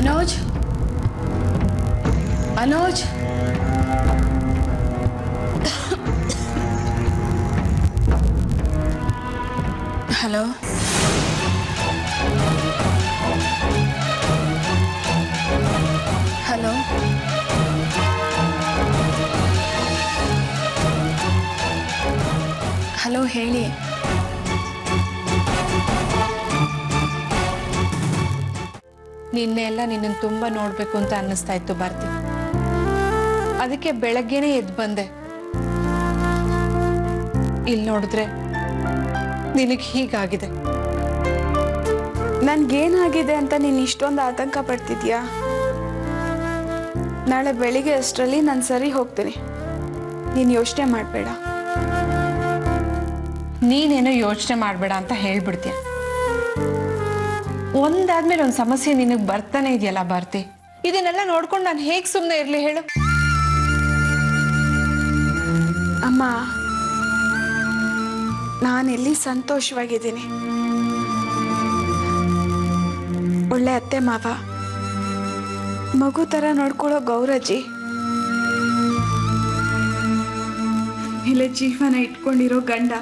Manoj Manoj hello hello hello ಹೇಳಿ ನಿನ್ನೆ ಎಲ್ಲ ನಿನ್ನನ್ನು ತುಂಬಾ ನೋಡಬೇಕು ಅಂತ ಅನ್ನಿಸ್ತಾ ಇತ್ತು ಭಾರತಿ ಅದಕ್ಕೆ ಬೆಳಗ್ಗೆನೇ ಎದ್ದು ಬಂದೆ ಇಲ್ಲಿ ನೋಡಿದ್ರೆ ನಿನಗೆ ಹೀಗಾಗಿದೆ ನನಗೇನಾಗಿದೆ ಅಂತ ನೀನು ಇಷ್ಟೊಂದು ಆತಂಕ ಪಡ್ತಿದ್ಯಾ ನಾಳೆ ಬೆಳಿಗ್ಗೆ ಅಷ್ಟರಲ್ಲಿ ನಾನು ಸರಿ ಹೋಗ್ತೀನಿ ನೀನು ಯೋಚನೆ ಮಾಡಬೇಡ ನೀನೇನೋ ಯೋಚನೆ ಮಾಡಬೇಡ ಅಂತ ಹೇಳ್ಬಿಡ್ತೀಯ ಒಂದಾದ್ಮೇಲೆ ಒಂದು ಸಮಸ್ಯೆ ನಿನಗೆ ಬರ್ತಾನೆ ಇದೆಯಲ್ಲ ಭಾರತಿ ಇದನ್ನೆಲ್ಲ ನೋಡ್ಕೊಂಡು ನಾನು ಹೇಗೆ ಸುಮ್ಮನೆ ಇರಲಿ ಹೇಳು ಅಮ್ಮ ನಾನೆಲ್ಲಿ ಸಂತೋಷವಾಗಿದ್ದೀನಿ ಒಳ್ಳೆ ಅತ್ತೆ ಮಾವ ಮಗು ಥರ ನೋಡ್ಕೊಳ್ಳೋ ಗೌರಜ್ಜಿ ಮೇಲೆ ಜೀವನ ಇಟ್ಕೊಂಡಿರೋ ಗಂಡ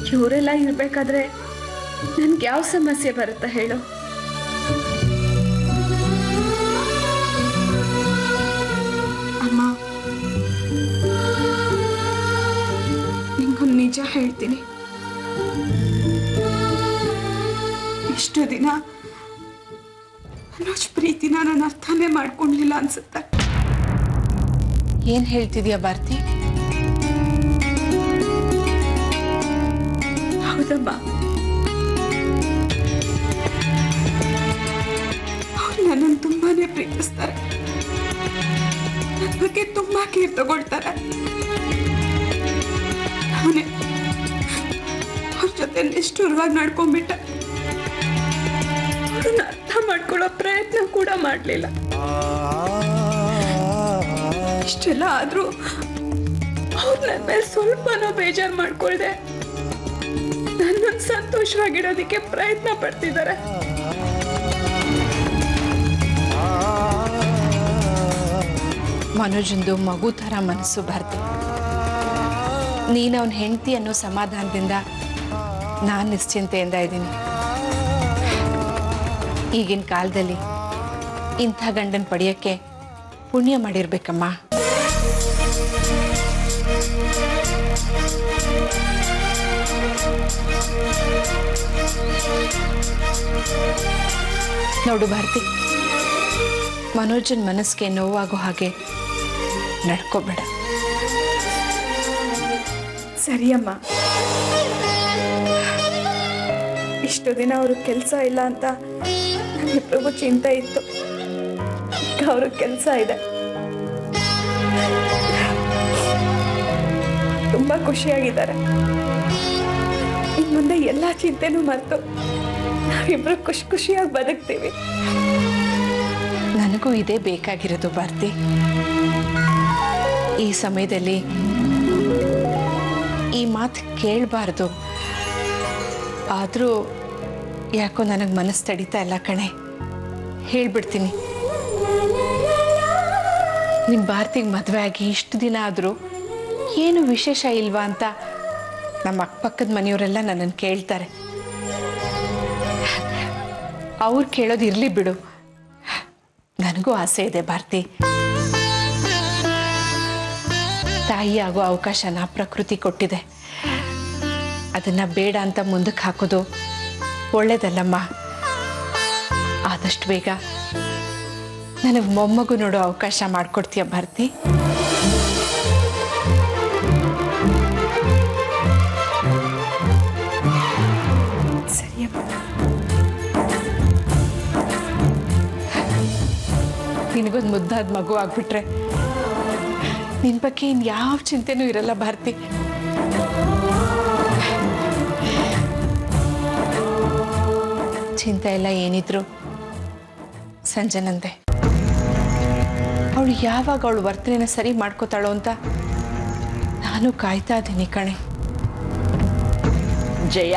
ಇವರೆಲ್ಲ ಇರಬೇಕಾದ್ರೆ ನನ್ಗೆ ಯಾವ ಸಮಸ್ಯೆ ಬರುತ್ತಾ ಹೇಳು ಅಮ್ಮ ನಿಂಗೊಂದು ನಿಜ ಹೇಳ್ತೀನಿ ಇಷ್ಟು ದಿನ ಮನೋಜ್ ಪ್ರೀತಿನ ನಾನು ಅರ್ಥನೇ ಮಾಡ್ಕೊಂಡಿಲ್ಲ ಅನ್ಸುತ್ತೆ ಏನ್ ಹೇಳ್ತಿದ್ಯಾ ಭಾರತಿ ಹೌದಮ್ಮ ಅವ್ರು ನನ್ನನ್ನು ತುಂಬಾನೇ ಪ್ರೀತಿಸ್ತಾರೆ ನನ್ನ ಬಗ್ಗೆ ತುಂಬಾ ಕೇರ್ ತಗೊಳ್ತಾರೆ ಅವನೇ ಅವ್ರ ಜೊತೆ ನಿಷ್ಠುರವಾಗಿ ನಡ್ಕೊಂಡ್ಬಿಟ್ಟ ಅವ್ರನ್ನ ಅರ್ಥ ಮಾಡ್ಕೊಳ್ಳೋ ಪ್ರಯತ್ನ ಕೂಡ ಮಾಡಲಿಲ್ಲ ಇಷ್ಟೆಲ್ಲ ಆದ್ರೂ ಅವ್ರು ನನ್ನ ಮೇಲೆ ಸ್ವಲ್ಪನೂ ಬೇಜಾರು ಮಾಡ್ಕೊಳ್ದೆ ನನ್ನನ್ನು ಸಂತೋಷವಾಗಿಡೋದಕ್ಕೆ ಪ್ರಯತ್ನ ಪಡ್ತಿದ್ದಾರೆ ಮನೋಜಂದು ಮಗು ಥರ ಮನಸ್ಸು ಭಾರತಿ ನೀನು ಅವನ ಹೆಂಡತಿ ಅನ್ನೋ ಸಮಾಧಾನದಿಂದ ನಾನು ನಿಶ್ಚಿಂತೆಯಿಂದ ಇದ್ದೀನಿ ಈಗಿನ ಕಾಲದಲ್ಲಿ ಇಂಥ ಗಂಡನ ಪಡೆಯೋಕ್ಕೆ ಪುಣ್ಯ ಮಾಡಿರ್ಬೇಕಮ್ಮ ನೋಡು ಭಾರತಿ ಮನೋಜನ್ ಮನಸ್ಸಿಗೆ ನೋವಾಗೋ ಹಾಗೆ ನಡ್ಕೋಬೇಡ ಸರಿಯಮ್ಮ ಇಷ್ಟು ದಿನ ಅವ್ರ ಕೆಲಸ ಇಲ್ಲ ಅಂತ ನಮ್ಮಿಬ್ರಿಗೂ ಚಿಂತೆ ಇತ್ತು ಈಗ ಅವ್ರಿಗೆ ಕೆಲಸ ಇದೆ ತುಂಬಾ ಖುಷಿಯಾಗಿದ್ದಾರೆ ಇನ್ ಮುಂದೆ ಎಲ್ಲ ಚಿಂತೆನೂ ಮರೆತು ನಾವಿಬ್ರು ಖುಷಿಯಾಗಿ ಬದುಕ್ತೀವಿ ನನಗೂ ಇದೇ ಬೇಕಾಗಿರೋದು ಭಾರತಿ ಈ ಸಮಯದಲ್ಲಿ ಈ ಮಾತು ಕೇಳಬಾರ್ದು ಆದರೂ ಯಾಕೋ ನನಗೆ ಮನಸ್ಸು ತಡೀತಾ ಇಲ್ಲ ಕಣೆ ಹೇಳ್ಬಿಡ್ತೀನಿ ನಿಮ್ಮ ಭಾರತಿಗೆ ಮದುವೆ ಆಗಿ ಇಷ್ಟು ದಿನ ಆದರೂ ಏನು ವಿಶೇಷ ಇಲ್ವಾ ಅಂತ ನಮ್ಮ ಅಕ್ಕಪಕ್ಕದ ಮನೆಯವರೆಲ್ಲ ನನ್ನನ್ನು ಕೇಳ್ತಾರೆ ಅವ್ರು ಕೇಳೋದು ಇರಲಿ ಬಿಡು ನನಗೂ ಆಸೆ ಇದೆ ಭಾರತಿ ತಾಯಿ ಆಗೋ ಅವಕಾಶನ ಪ್ರಕೃತಿ ಕೊಟ್ಟಿದೆ ಅದನ್ನು ಬೇಡ ಅಂತ ಮುಂದಕ್ಕೆ ಹಾಕೋದು ಒಳ್ಳೇದಲ್ಲಮ್ಮ ಆದಷ್ಟು ಬೇಗ ನನಗೆ ಮೊಮ್ಮಗು ನೋಡೋ ಅವಕಾಶ ಮಾಡಿಕೊಡ್ತೀಯ ಭಾರತಿ ನಿನಗೊಂದು ಮುದ್ದಾದ ಮಗು ಆಗ್ಬಿಟ್ರೆ ನಿನ್ನ ಬಗ್ಗೆ ಇನ್ಯಾವ ಚಿಂತೆನೂ ಇರಲ್ಲ ಭಾರತಿ ಚಿಂತೆ ಎಲ್ಲ ಏನಿದ್ರು ಸಂಜನಂದೆ ಅವಳು ಯಾವಾಗ ಅವಳು ವರ್ತನೆನ ಸರಿ ಮಾಡ್ಕೋತಾಳೋ ಅಂತ ನಾನು ಕಾಯ್ತಾ ಇದ್ದೀನಿ ಕಣೆ ಜಯ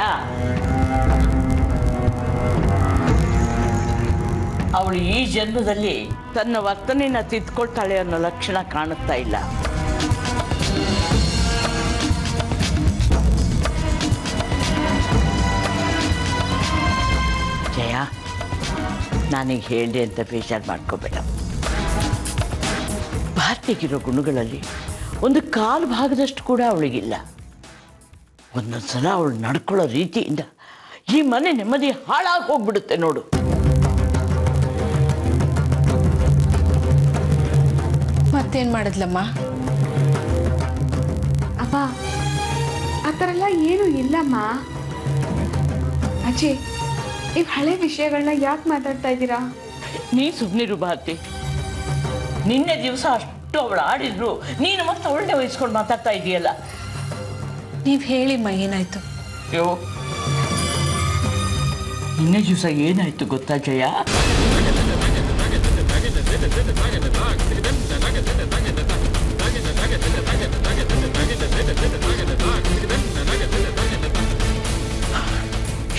ಅವಳು ಈ ಜನ್ಮದಲ್ಲಿ ತನ್ನ ವರ್ತನೆನ ತಿದ್ಕೊಳ್ತಾಳೆ ಅನ್ನೋ ಲಕ್ಷಣ ಕಾಣುತ್ತಾ ಇಲ್ಲ. ಜಯ, ನಾನೀಗ ಹೇಳಿದೆ ಅಂತ ಬೇಜಾರು ಮಾಡ್ಕೋಬೇಡ. ಭಾರತಿಗಿರೋ ಗುಣಗಳಲ್ಲಿ ಒಂದು ಕಾಲು ಭಾಗದಷ್ಟು ಕೂಡ ಅವಳಿಗಿಲ್ಲ. ಒಂದೊಂದ್ಸಲ ಅವಳು ನಡ್ಕೊಳ್ಳೋ ರೀತಿಯಿಂದ ಈ ಮನೆ ನೆಮ್ಮದಿ ಹಾಳಾಗಿ ಹೋಗ್ಬಿಡುತ್ತೆ ನೋಡು. ಮತ್ತೇನ್ ಮಾಡಿದ್ಲಮ್ಮ? ಅಮ್ಮ, ಆ ಥರ ಎಲ್ಲ ಏನೂ ಇಲ್ಲಮ್ಮ. ಅಜ್ಜಿ, ನೀವು ಹಳೆ ವಿಷಯಗಳನ್ನ ಯಾಕೆ ಮಾತಾಡ್ತಾ ಇದ್ದೀರಾ? ನೀ ಸುಮ್ಮನಿರು ಭಾರತಿ. ನಿನ್ನೆ ದಿವಸ ಅಷ್ಟು ಅವಳು ಆಡಿದ್ರು, ನೀನು ಮತ್ತೆ ಅವಳನ್ನೇ ವಹಿಸ್ಕೊಂಡು ಮಾತಾಡ್ತಾ ಇದೆಯಲ್ಲ. ನೀವ್ ಹೇಳಿಮ್ಮ, ಏನಾಯ್ತು? ಅಯ್ಯೋ, ನಿನ್ನೆ ದಿವಸ ಏನಾಯ್ತು ಗೊತ್ತಾ ಜಯ?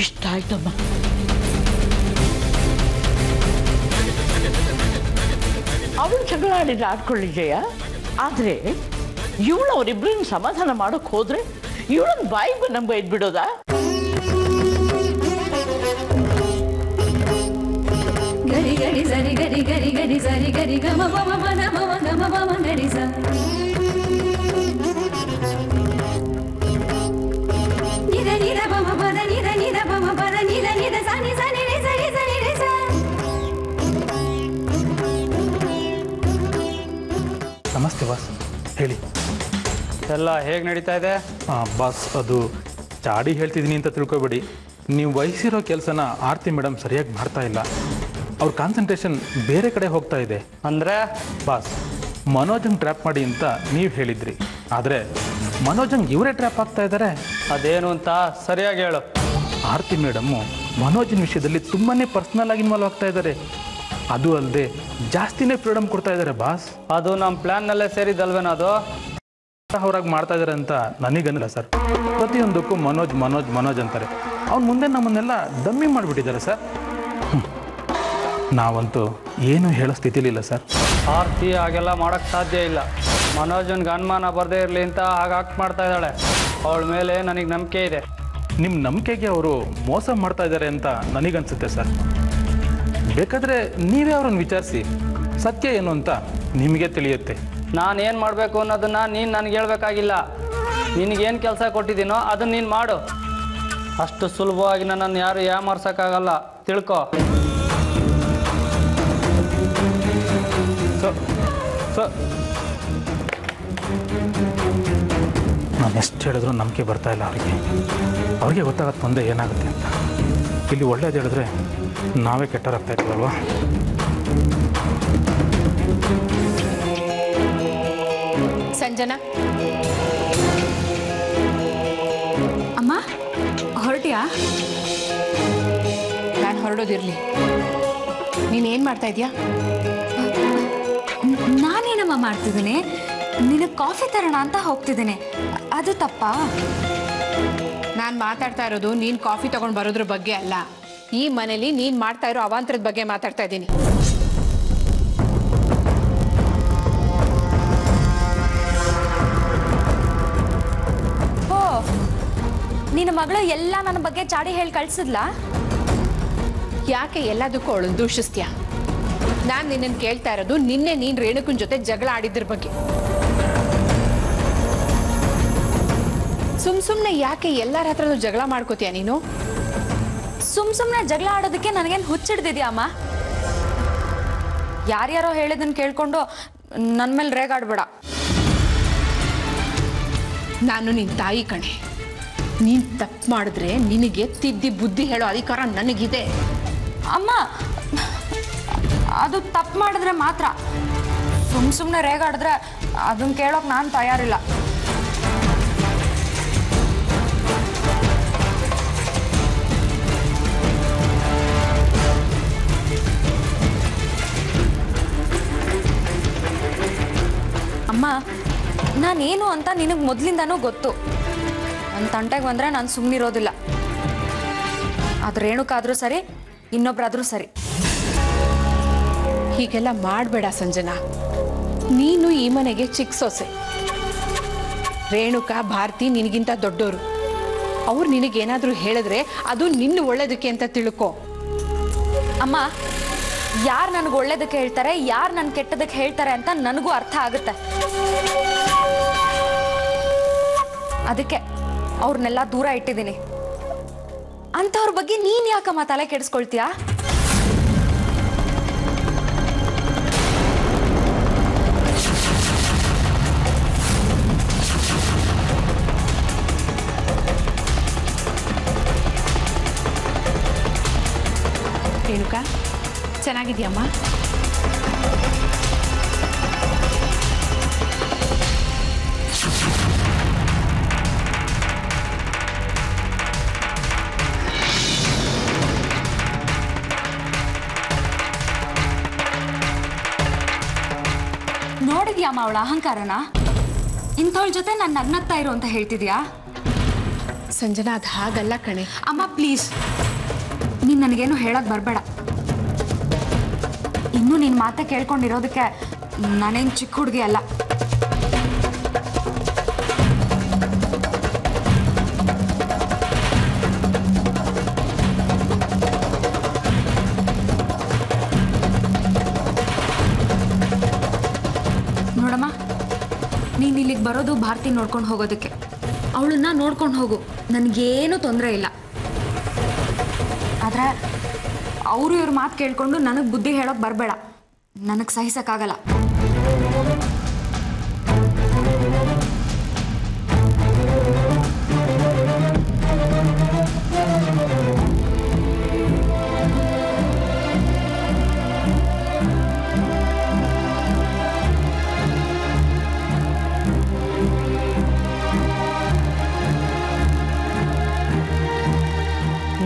ಇಷ್ಟ ಆಯ್ತಮ್ಮ. ಅವಳು ಜಗಳ ಆಡಿದ್ರೆ ಆಡ್ಕೊಳ್ಳಿ ಜಯ, ಆದ್ರೆ ಇವಳು ಅವರಿಬ್ಬರನ್ನ ಸಮಾಧಾನ ಮಾಡೋಕೆ ಹೋದ್ರೆ ಇವಳನ್ನ ಬಾಯಿಗೆ ನಮ್ಗೆ ಇದ್ಬಿಡೋದಾ? ಗರಿ ಗರಿ ಸರಿ ಗರಿ ಗರಿ ಗರಿ ಸರಿ ಗರಿ ಗಮ ಮಮ ಮನ ಮಮ ಗಮ ಮಮ ಗರಿ ಸ ನಿರ ನಿರ ಬಮ ಪದ ನಿರ ನಿರ ಬಮ ಪದ ನಿರ ನಿರ ಸನಿ ಸನಿ ರೆ ಸರಿ ಸನಿ ರೆ ಸ. ನಮಸ್ತೆ ಬಾಸ್, ಹೇಳಿ. ಎಲ್ಲ ಹೇಗೆ ನಡೀತಾ ಇದೆ? ಬಾಸ್, ಅದು ಚಾಡಿ ಹೇಳ್ತಿದ್ದೀನಿ ಅಂತ ತಿಳ್ಕೊಬೇಡಿ. ನೀವು ವಹಿಸಿರೋ ಕೆಲಸನ ಆರತಿ ಮೇಡಮ್ ಸರಿಯಾಗಿ ಮಾಡ್ತಾ ಇಲ್ಲ. ಅವ್ರ ಕಾನ್ಸಂಟ್ರೇಷನ್ ಬೇರೆ ಕಡೆ ಹೋಗ್ತಾ ಇದೆ. ಅಂದರೆ ಬಾಸ್, ಮನೋಜಂಗ್ ಟ್ರ್ಯಾಪ್ ಮಾಡಿ ಅಂತ ನೀವು ಹೇಳಿದ್ರಿ, ಆದರೆ ಮನೋಜಂಗ್ ಇವರೇ ಟ್ರ್ಯಾಪ್ ಆಗ್ತಾ ಇದ್ದಾರೆ. ಅದೇನು ಅಂತ ಸರಿಯಾಗಿ ಹೇಳು. ಆರತಿ ಮೇಡಮ್ಮು ಮನೋಜನ ವಿಷಯದಲ್ಲಿ ತುಂಬಾ ಪರ್ಸ್ನಲ್ ಆಗಿ ಇನ್ವಾಲ್ವ್ ಆಗ್ತಾ ಇದ್ದಾರೆ. ಅದು ಅಲ್ಲದೆ ಜಾಸ್ತಿನೇ ಫ್ರೀಡಮ್ ಕೊಡ್ತಾ ಇದ್ದಾರೆ ಬಾಸ್. ಅದು ನಮ್ಮ ಪ್ಲ್ಯಾನ್ನಲ್ಲೇ ಸೇರಿದ್ದಲ್ವೇನೋ ಅದು? ಅವರಾಗಿ ಮಾಡ್ತಾ ಇದ್ದಾರೆ ಅಂತ ನನಗನ್ನಿಲ್ಲ ಸರ್. ಪ್ರತಿಯೊಂದಕ್ಕೂ ಮನೋಜ್ ಮನೋಜ್ ಮನೋಜ್ ಅಂತಾರೆ. ಅವ್ನು ಮುಂದೆ ನಮ್ಮನ್ನೆಲ್ಲ ಡಮ್ಮಿ ಮಾಡಿಬಿಟ್ಟಿದ್ದಾರೆ ಸರ್. ನಾವಂತೂ ಏನು ಹೇಳೋ ಸ್ಥಿತಿಲಿಲ್ಲ ಸರ್. ಆರ್ತಿ ಹಾಗೆಲ್ಲ ಮಾಡೋಕ್ಕೆ ಸಾಧ್ಯ ಇಲ್ಲ. ಮನೋಜನ್ಗೆ ಅನುಮಾನ ಬರದೇ ಇರಲಿ ಅಂತ ಹಾಗೆ ಆಕ್ಟ್ ಮಾಡ್ತಾ ಇದ್ದಾಳೆ. ಅವಳ ಮೇಲೆ ನನಗೆ ನಂಬಿಕೆ ಇದೆ. ನಿಮ್ಮ ನಂಬಿಕೆಗೆ ಅವರು ಮೋಸ ಮಾಡ್ತಾ ಇದ್ದಾರೆ ಅಂತ ನನಗನ್ಸುತ್ತೆ ಸರ್. ಬೇಕಾದರೆ ನೀವೇ ಅವ್ರನ್ನ ವಿಚಾರಿಸಿ, ಸತ್ಯ ಏನು ಅಂತ ನಿಮಗೆ ತಿಳಿಯುತ್ತೆ. ನಾನು ಏನು ಮಾಡಬೇಕು ಅನ್ನೋದನ್ನು ನೀನು ನನಗೆ ಹೇಳ್ಬೇಕಾಗಿಲ್ಲ. ನಿನಗೇನು ಕೆಲಸ ಕೊಟ್ಟಿದ್ದೀನೋ ಅದನ್ನು ನೀನು ಮಾಡು. ಅಷ್ಟು ಸುಲಭವಾಗಿ ನನ್ನನ್ನು ಯಾರು ಯಾಮಾರ್ಸೋಕ್ಕಾಗಲ್ಲ, ತಿಳ್ಕೊ. ನಾನು ಎಷ್ಟು ಹೇಳಿದ್ರು ನಂಬಿಕೆ ಬರ್ತಾ ಇಲ್ಲ ಅವ್ರಿಗೆ ಗೊತ್ತಾಗತ್ತೆ ಮುಂದೆ ಏನಾಗುತ್ತೆ ಅಂತ. ಇಲ್ಲಿ ಒಳ್ಳೇದು ಹೇಳಿದ್ರೆ ನಾವೇ ಕೆಟ್ಟರಾಗ್ತಾ ಇದ್ದೀವಲ್ವಾ? ಸಂಜನಾ, ಅಮ್ಮ, ಹೊರಟಿಯಾ? ನಾನು ಹೊರಡೋದಿರ್ಲಿ, ನೀನೇನು ಮಾಡ್ತಾ ಇದೀಯಾ? ನಾನೇನಮ್ಮ ಮಾಡ್ತಿದ್ದೀನಿ? ನಿನಗೆ ಕಾಫಿ ತರೋಣ ಅಂತ ಹೋಗ್ತಿದ್ದೀನಿ. ಅದು ತಪ್ಪಾ? ನಾನು ಮಾತಾಡ್ತಾ ಇರೋದು ನೀನು ಕಾಫಿ ತಗೊಂಡು ಬರೋದ್ರ ಬಗ್ಗೆ ಅಲ್ಲ. ಈ ಮನೇಲಿ ನೀನು ಮಾಡ್ತಾ ಇರೋ ಅವಾಂತರದ ಬಗ್ಗೆ ಮಾತಾಡ್ತಾ ಇದ್ದೀನಿ. ಓ, ನಿನ್ನ ಮಗಳು ಎಲ್ಲ ನನ್ನ ಬಗ್ಗೆ ಚಾಡಿ ಹೇಳಿ ಕಳ್ಸಿದ್ಲಾ? ಯಾಕೆ ಎಲ್ಲದಕ್ಕೂ ಅವಳನ್ನು ದೂಷಿಸ್ತೀಯಾ? ನಾನು ನಿನ್ನನ್ನು ಕೇಳ್ತಾ ಇರೋದು ನಿನ್ನೆ ನೀನು ರೇಣುಕನ ಜೊತೆ ಜಗಳ ಆಡಿದ್ರ ಬಗ್ಗೆ. ಸುಮ್ಮನೆ ಯಾಕೆ ಎಲ್ಲರ ಹತ್ರನೂ ಜಗಳ ಮಾಡ್ಕೋತೀಯ ನೀನು? ಸುಮ್ಮನೆ ಜಗಳ ಆಡೋದಕ್ಕೆ ನನಗೇನು ಹುಚ್ಚಿಡ್ದಿದ್ಯಾ ಅಮ್ಮ? ಯಾರ್ಯಾರೋ ಹೇಳಿದ್ದನ್ನು ಕೇಳ್ಕೊಂಡು ನನ್ನ ಮೇಲೆ ರೇಗಾಡ್ಬೇಡ. ನಾನು ನಿನ್ನ ತಾಯಿ ಕಣೆ. ನೀನು ತಪ್ಪು ಮಾಡಿದ್ರೆ ನಿನಗೆ ತಿದ್ದಿ ಬುದ್ಧಿ ಹೇಳೋ ಅಧಿಕಾರ ನನಗಿದೆ. ಅಮ್ಮ, ಅದು ತಪ್ಪು ಮಾಡಿದ್ರೆ ಮಾತ್ರ. ಸುಮ್ಮನೆ ರೇಗಾಡಿದ್ರೆ ಅದನ್ನ ಕೇಳೋಕೆ ನಾನು ತಯಾರಿಲ್ಲ. ಅಮ್ಮ, ನಾನೇನು ಅಂತ ನಿನಗೆ ಮೊದಲಿಂದನೂ ಗೊತ್ತು. ನನ್ನ ತಂಟೆಗೆ ಬಂದರೆ ನಾನು ಸುಮ್ಮನಿರೋದಿಲ್ಲ. ಅದು ರೇಣುಕಾದರೂ ಸರಿ, ಇನ್ನೊಬ್ಬರಾದರೂ ಸರಿ. ಹೀಗೆಲ್ಲ ಮಾಡಬೇಡ ಸಂಜನಾ. ನೀನು ಈ ಮನೆಗೆ ಚಿಕ್ಕ ಸೊಸೆ. ರೇಣುಕಾ ಭಾರತಿ ನಿನಗಿಂತ ದೊಡ್ಡೋರು. ಅವ್ರು ನಿನಗೇನಾದರೂ ಹೇಳಿದ್ರೆ ಅದು ನಿನ್ನ ಒಳ್ಳೇದಕ್ಕೆ ಅಂತ ತಿಳ್ಕೊ. ಅಮ್ಮ, ಯಾರು ನನಗೆ ಒಳ್ಳೇದಕ್ಕೆ ಹೇಳ್ತಾರೆ, ಯಾರು ನನ್ನ ಕೆಟ್ಟದಕ್ಕೆ ಹೇಳ್ತಾರೆ ಅಂತ ನನಗೂ ಅರ್ಥ ಆಗುತ್ತೆ. ಅದಕ್ಕೆ ಅವ್ರನ್ನೆಲ್ಲ ದೂರ ಇಟ್ಟಿದ್ದೀನಿ. ಅಂಥವ್ರ ಬಗ್ಗೆ ನೀನ್ ಯಾಕಮ್ಮ ತಲೆ ಕೆಡಿಸ್ಕೊಳ್ತೀಯಾ? ರೇಣುಕಾ, ಚೆನ್ನಾಗಿದ್ಯಮ್ಮ? ನೋಡಿದ್ಯಾಮ್ಮ ಅವಳ ಅಹಂಕಾರನ? ಇಂಥವಳ ಜೊತೆ ನಾನು ನಗ್ನಗ್ತಾ ಇರು ಅಂತ ಹೇಳ್ತಿದ್ಯಾ? ಸಂಜನಾ, ಅದು ಹಾಗಲ್ಲ ಕಣೆ. ಅಮ್ಮ ಪ್ಲೀಸ್, ನೀನು ನನಗೇನು ಹೇಳಕ್ ಬರಬೇಡ. ಇನ್ನೂ ನಿನ್ನ ಮಾತೆ ಕೇಳ್ಕೊಂಡಿರೋದಕ್ಕೆ ನಾನೇನು ಚಿಕ್ಕ ಹುಡುಗಿ ಅಲ್ಲ. ನೋಡಮ್ಮ, ನೀನು ಇಲ್ಲಿಗೆ ಬರೋದು ಭಾರತಿ ನೋಡ್ಕೊಂಡು ಹೋಗೋದಕ್ಕೆ. ಅವಳನ್ನ ನೋಡ್ಕೊಂಡು ಹೋಗು, ನನಗೇನು ತೊಂದರೆ ಇಲ್ಲ. ಆದರೆ ಅವರು ಇವ್ರ ಮಾತು ಕೇಳಿಕೊಂಡು ನನಗೆ ಬುದ್ಧಿ ಹೇಳೋಕೆ ಬರಬೇಡ. ನನಗೆ ಸಹಿಸೋಕ್ಕಾಗಲ್ಲ.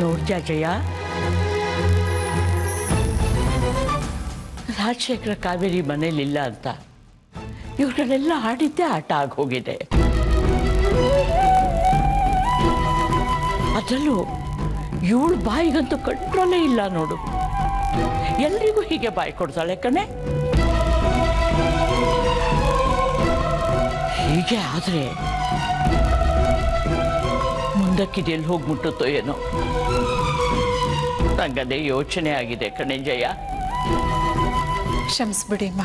ನೋಡ್ದ್ಯಾ ಜಯ, ರಾಜಶೇಖರ ಕಾವೇರಿ ಮನೇಲಿಲ್ಲ ಅಂತ ಇವ್ರನ್ನೆಲ್ಲ ಆಡಿದ್ದೇ ಆಟ ಆಗೋಗಿದೆ. ಅದರಲ್ಲೂ ಇವಳು ಬಾಯಿಗಂತೂ ಕಂಟ್ರೋಲೇ ಇಲ್ಲ ನೋಡು. ಎಲ್ರಿಗೂ ಹೀಗೆ ಬಾಯಿ ಕೊಡ್ತಾಳೆ ಕಣೆ. ಹೀಗೆ ಆದ್ರೆ ಮುಂದಕ್ಕಿದೆಲ್ಲಿ ಹೋಗಿ ಮುಟ್ಟುತ್ತೋ ಏನೋ. ನಂಗದೇ ಯೋಚನೆ ಆಗಿದೆ ಕಣೆ ಜಯ. ಕ್ಷಮಿಸ್ಬಿಡಿಮ್ಮ.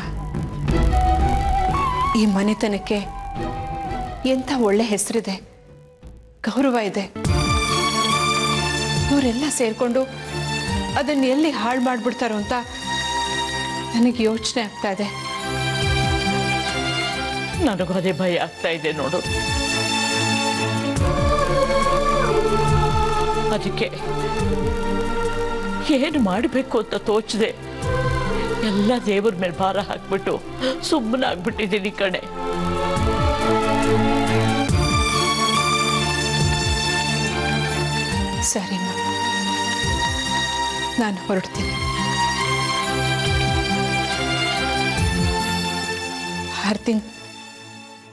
ಈ ಮನೆತನಕ್ಕೆ ಎಂಥ ಒಳ್ಳೆ ಹೆಸರಿದೆ, ಗೌರವ ಇದೆ. ಇವರೆಲ್ಲ ಸೇರ್ಕೊಂಡು ಅದನ್ನ ಎಲ್ಲಿ ಹಾಳು ಮಾಡ್ಬಿಡ್ತಾರೋ ಅಂತ ನನಗೆ ಯೋಚನೆ ಆಗ್ತಾ ಇದೆ. ನನಗೂ ಅದೇ ಭಯ ಆಗ್ತಾ ಇದೆ ನೋಡು. ಅದಕ್ಕೆ ಏನು ಮಾಡಬೇಕು ಅಂತ ತೋಚದೆ ಎಲ್ಲ ದೇವ್ರ ಮೇಲೆ ಭಾರ ಹಾಕ್ಬಿಟ್ಟು ಸುಮ್ಮನಾಗ್ಬಿಟ್ಟಿದ್ದೀನಿ ಕಣೆ. ಸರಿಮ್ಮ, ನಾನು ಹೊರಡ್ತೀನಿ. ಭಾರತಿ,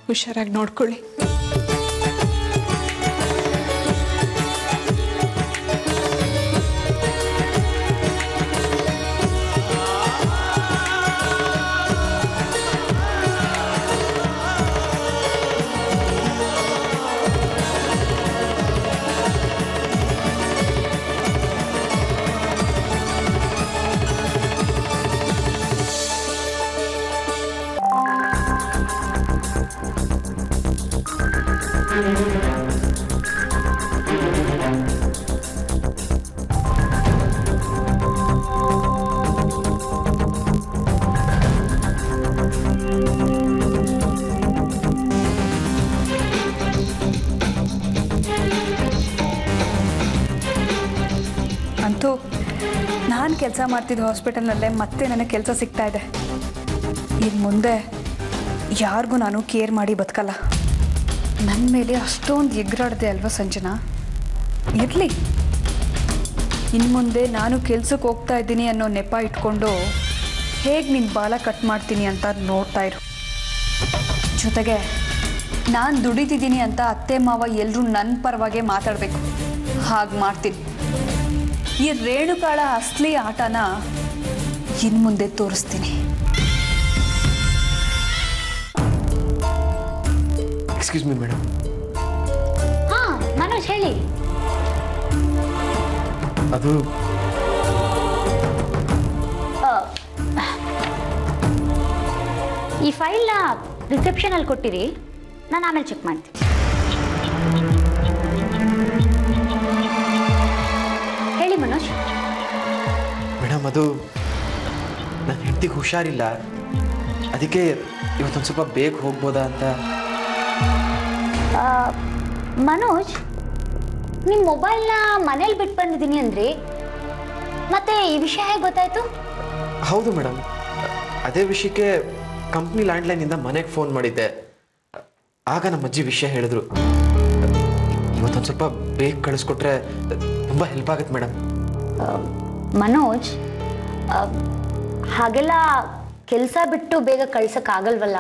ಹುಷಾರಾಗಿ ನೋಡ್ಕೊಳ್ಳಿ. ಅಂತೂ ನಾನು ಕೆಲಸ ಮಾಡ್ತಿದ್ದ ಹಾಸ್ಪಿಟಲ್ನಲ್ಲೇ ಮತ್ತೆ ನನಗೆ ಕೆಲಸ ಸಿಗ್ತಾ ಇದೆ. ಇನ್ನು ಮುಂದೆ ಯಾರಿಗೂ ನಾನು ಕೇರ್ ಮಾಡಿ ಬದುಕಲ್ಲ. ನನ್ನ ಮೇಲೆ ಅಷ್ಟೊಂದು ಎಗ್ರಾಡ್ದೆ ಅಲ್ವಾ ಸಂಜನಾ? ಇರಲಿ, ಇನ್ನು ಮುಂದೆ ನಾನು ಕೆಲ್ಸಕ್ಕೆ ಹೋಗ್ತಾ ಇದ್ದೀನಿ ಅನ್ನೋ ನೆಪ ಇಟ್ಕೊಂಡು ಹೇಗೆ ನಿನ್ನ ಬಾಲ ಕಟ್ ಮಾಡ್ತೀನಿ ಅಂತ ನೋಡ್ತಾ ಇರು. ಜೊತೆಗೆ ನಾನು ದುಡಿತಿದ್ದೀನಿ ಅಂತ ಅತ್ತೆ ಮಾವ ಎಲ್ಲರೂ ನನ್ನ ಪರವಾಗೇ ಮಾತಾಡಬೇಕು. ಹಾಗೆ ಮಾಡ್ತೀನಿ. ಈ ರೇಣುಕಾಳ ಅಸಲಿ ಆಟನ ಇನ್ನು ಮುಂದೆ ತೋರಿಸ್ತೀನಿ. Excuse me madam. ಹಾಂ ಮನೋಜ್ ಹೇಳಿ. ಅದು ಈ ಫೈಲ್ನ ರಿಸೆಪ್ಷನಲ್ಲಿ ಕೊಟ್ಟಿರಿ, ನಾನು ಆಮೇಲೆ ಚೆಕ್ ಮಾಡ್ತೀನಿ. ಹೇಳಿ ಮನೋಜ್. ಮೇಡಮ್ ಅದು ನನ್ನ ಹೆಂಡತಿಗೆ ಹುಷಾರಿಲ್ಲ, ಅದಕ್ಕೆ ಇವತ್ತೊಂದು ಸ್ವಲ್ಪ ಬೇಗ ಹೋಗ್ಬೋದಾ ಅಂತ. ಮನೋಜ್, ನಿಮ್ಮ ಮೊಬೈಲ್ನ ಮನೇಲಿ ಬಿಟ್ಟು ಬಂದಿದ್ದೀನಿ ಅಂದ್ರಿ, ಮತ್ತೆ ಈ ವಿಷಯ ಹೇಗೆ ಗೊತ್ತಾಯ್ತು? ಹೌದು ಮೇಡಮ್, ಅದೇ ವಿಷಯಕ್ಕೆ ಕಂಪ್ನಿ ಲ್ಯಾಂಡ್ಲೈನಿಂದ ಮನೆಗೆ ಫೋನ್ ಮಾಡಿದ್ದೆ. ಆಗ ನಮ್ಮ ಅಜ್ಜಿ ವಿಷಯ ಹೇಳಿದ್ರು. ಇವತ್ತೊಂದು ಸ್ವಲ್ಪ ಬೇಗ ಕಳಿಸ್ಕೊಟ್ರೆ ತುಂಬ ಹೆಲ್ಪ್ ಆಗುತ್ತೆ ಮೇಡಮ್. ಮನೋಜ್, ಹಾಗೆಲ್ಲ ಕೆಲಸ ಬಿಟ್ಟು ಬೇಗ ಕಳ್ಸೋಕ್ಕಾಗಲ್ವಲ್ಲ?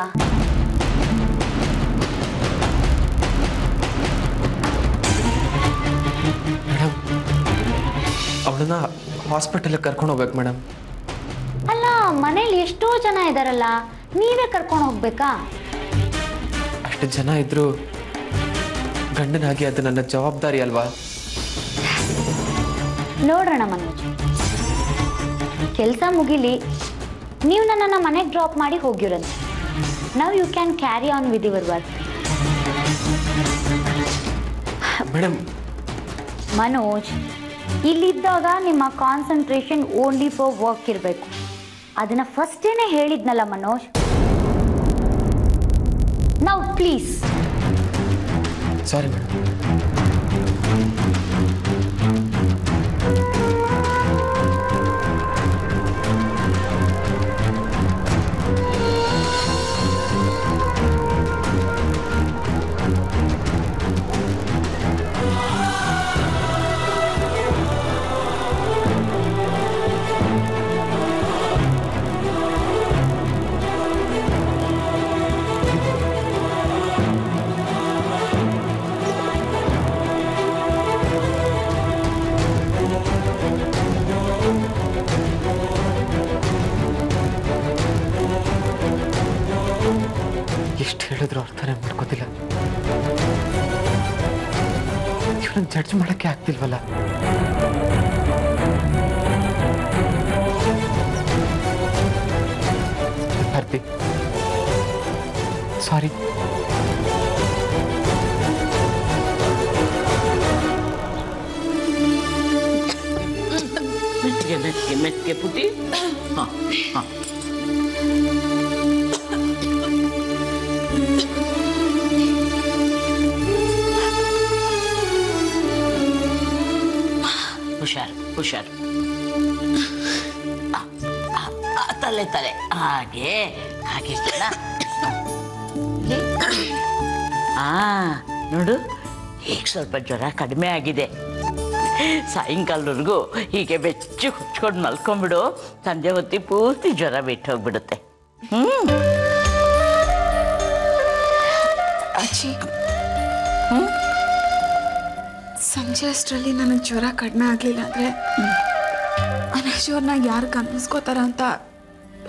ಮೇಡಮ್, ಅವಳನ್ನ ಹಾಸ್ಪಿಟಲ್ಗೆ ಕರ್ಕೊಂಡು ಹೋಗ್ಬೇಕು ಮೇಡಮ್. ಅಲ್ಲ, ಮನೇಲಿ ಎಷ್ಟೋ ಜನ ಇದ್ದಾರಲ್ಲ, ನೀವೇ ಕರ್ಕೊಂಡು ಹೋಗ್ಬೇಕಾ? ಅಷ್ಟು ಜನ ಇದ್ರು ಗಂಡನಾಗಿ ಅದು ನನ್ನ ಜವಾಬ್ದಾರಿ ಅಲ್ವಾ? ನೋಡೋಣ ಮನೋಜ್, ಕೆಲಸ ಮುಗಿಲಿ, ನೀವು ನನ್ನನ್ನು ಮನೆಗೆ ಡ್ರಾಪ್ ಮಾಡಿ ಹೋಗಿರಂತೆ. Now you can carry on with your work. Madam, Manoj, ಇಲ್ಲಿದ್ದಾಗ ನಿಮ್ಮ ಕಾನ್ಸಂಟ್ರೇಷನ್ ಓನ್ಲಿ ಫಾರ್ ವರ್ಕ್ ಇರಬೇಕು. ಅದನ್ನ ಫಸ್ಟೇನೆ ಹೇಳಿದ್ನಲ್ಲ Manoj. Now please. Sorry madam. ಎಷ್ಟು ಹೇಳಿದ್ರು ಅರ್ಥನೇ ಮಾಡ್ಕೋತಿಲ್ಲ. ಇವನನ್ನು ಜಡ್ಜ್ ಮಾಡಕ್ಕೆ ಆಗ್ತಿಲ್ವಲ್ಲ. ಭಾರತಿ, ಸಾರಿ. ಮೆತ್ತಿಗೆ ಮೆತ್ತಿಗೆ ಮೆತ್ತಿಗೆ ಪುಟಿ. ಹಾಂ ಹಾಂ. ಹುಷಾರು ಹುಷಾರು. ತಲೆ ತಲೆ ಹಾಗೆ ಹಾಗೆ. ನೋಡು, ಈಗ ಸ್ವಲ್ಪ ಜ್ವರ ಕಡಿಮೆ ಆಗಿದೆ. ಸಾಯಂಕಾಲದವರೆಗೂ ಹೀಗೆ ಬೆಚ್ಚು ಹುಚ್ಕೊಂಡು ಮಲ್ಕೊಂಡ್ಬಿಡು. ಸಂಜೆ ಹೊತ್ತಿ ಪೂರ್ತಿ ಜ್ವರ ಬಿಟ್ಟು ಹೋಗ್ಬಿಡುತ್ತೆ. ಅಜ್ಜಿ, ಸಂಜೆ ಅಷ್ಟರಲ್ಲಿ ನನಗೆ ಜ್ವರ ಕಡಿಮೆ ಆಗಲಿಲ್ಲ ಅಂದರೆ ಅನಶ್ವರ್ನ ಯಾರು ಗಮನಿಸ್ಕೋತಾರ ಅಂತ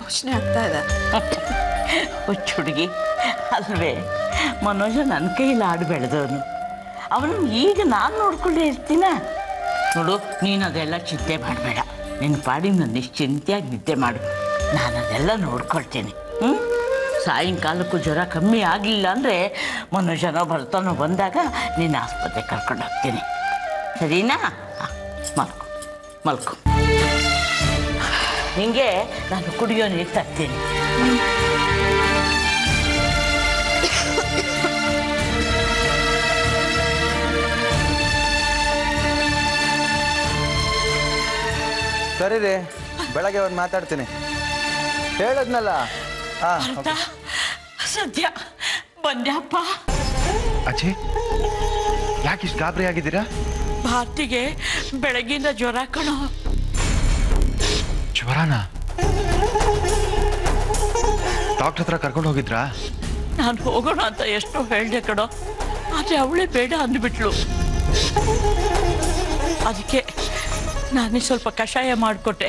ಯೋಚನೆ ಆಗ್ತಾ ಇದೆ. ಹುಚ್ಚು ಹುಡುಗಿ ಅಲ್ವೇ? ಮನೋಜ ನನ್ನ ಕೈಯಲ್ಲಿ ಆಡು ಬೆಳೆದವನು. ಅವನು ಈಗ ನಾನು ನೋಡ್ಕೊಂಡೇ ಇರ್ತೀನ. ನೋಡು, ನೀನು ಅದೆಲ್ಲ ಚಿಂತೆ ಮಾಡಬೇಡ. ನಿನ್ನ ಪಾಡಿಗೆ ನಾನು ನಿಶ್ಚಿಂತೆಯಾಗಿ ನಿದ್ದೆ ಮಾಡು. ನಾನು ಅದೆಲ್ಲ ನೋಡ್ಕೊಳ್ತೇನೆ. ಸಾಯಂಕಾಲಕ್ಕೂ ಜ್ವರ ಕಮ್ಮಿ ಆಗಲಿಲ್ಲ ಅಂದರೆ ಮನೋಜನೋ ಬರ್ತಾನೋ ಬಂದಾಗ ನಿನ್ನ ಆಸ್ಪತ್ರೆಗೆ ಕರ್ಕೊಂಡು ಹೋಗ್ತೀನಿ. ಸರಿನಾ? ಮಲ್ಕೊ ಮಲ್ಕೊ. ನಿಂಗೆ ನಾನು ಕುಡಿಯೋ ನೀರು ತರ್ತೀನಿ. ಸರಿ ರೀ, ಬೆಳಗ್ಗೆ ಒಂದು ಮಾತಾಡ್ತೀನಿ. ಹೇಳದ್ನಲ್ಲ. ಸದ್ಯ ಬಂದ್ಯಪ್ಪ. ಅಜ್ಜಿ, ಯಾಕೆ ಇಷ್ಟು ಗಾಬರಿ ಆಗಿದ್ದೀರಾ? ಭಾರತಿಗೆ ಬೆಳಗ್ಗಿಂದ ಜ್ವರ ಕಣೋ. ಜ್ವರನಾ? ಡಾಕ್ಟರ್ ಹತ್ರ ಕರ್ಕೊಂಡು ಹೋಗಿದ್ರಾ? ನಾನು ಹೋಗೋಣ ಅಂತ ಎಷ್ಟೋ ಹೇಳಿದೆ ಕಣೋ, ಆದರೆ ಅವಳೇ ಬೇಡ ಅಂದ್ಬಿಟ್ಲು. ಅದಕ್ಕೆ ನಾನೇ ಸ್ವಲ್ಪ ಕಷಾಯ ಮಾಡಿಕೊಟ್ಟೆ.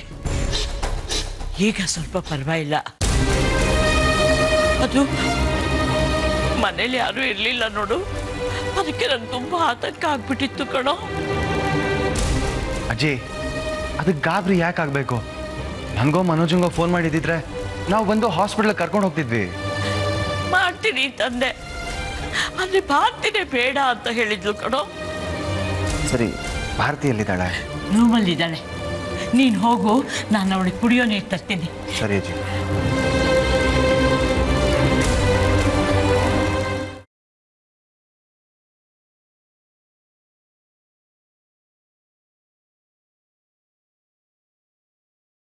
ಈಗ ಸ್ವಲ್ಪ ಪರವಾಗಿಲ್ಲ. ಅದು ಮನೇಲಿ ಯಾರೂ ಇರಲಿಲ್ಲ ನೋಡು, ಅದಕ್ಕೆ ನಂಗೆ ತುಂಬ ಆತಂಕ ಆಗ್ಬಿಟ್ಟಿತ್ತು ಕಣೋ. ಅಜ್ಜಿ ಅದಕ್ಕೆ ಗಾಬರಿ ಯಾಕೆ ಆಗಬೇಕು? ನನಗೋ ಮನೋಜಂಗೋ ಫೋನ್ ಮಾಡಿದ್ದಿದ್ರೆ ನಾವು ಬಂದು ಹಾಸ್ಪಿಟ್ಲಿಗೆ ಕರ್ಕೊಂಡು ಹೋಗ್ತಿದ್ವಿ. ಮಾಡ್ತೀನಿ ತಂದೆ, ಆದರೆ ಭಾರತಿನೇ ಬೇಡ ಅಂತ ಹೇಳಿದ್ಲು ಕಣೋ. ಸರಿ, ಭಾರತಿ ಎಲ್ಲಿದ್ದಾಳೆ? ರೂಮಲ್ಲಿದ್ದಾಳೆ. ನೀನು ಹೋಗು, ನಾನು ಅವಳಿಗೆ ಕುಡಿಯೋ ನೀರು ತರ್ತೀನಿ. ಸರಿ ಅಜ್ಜಿ.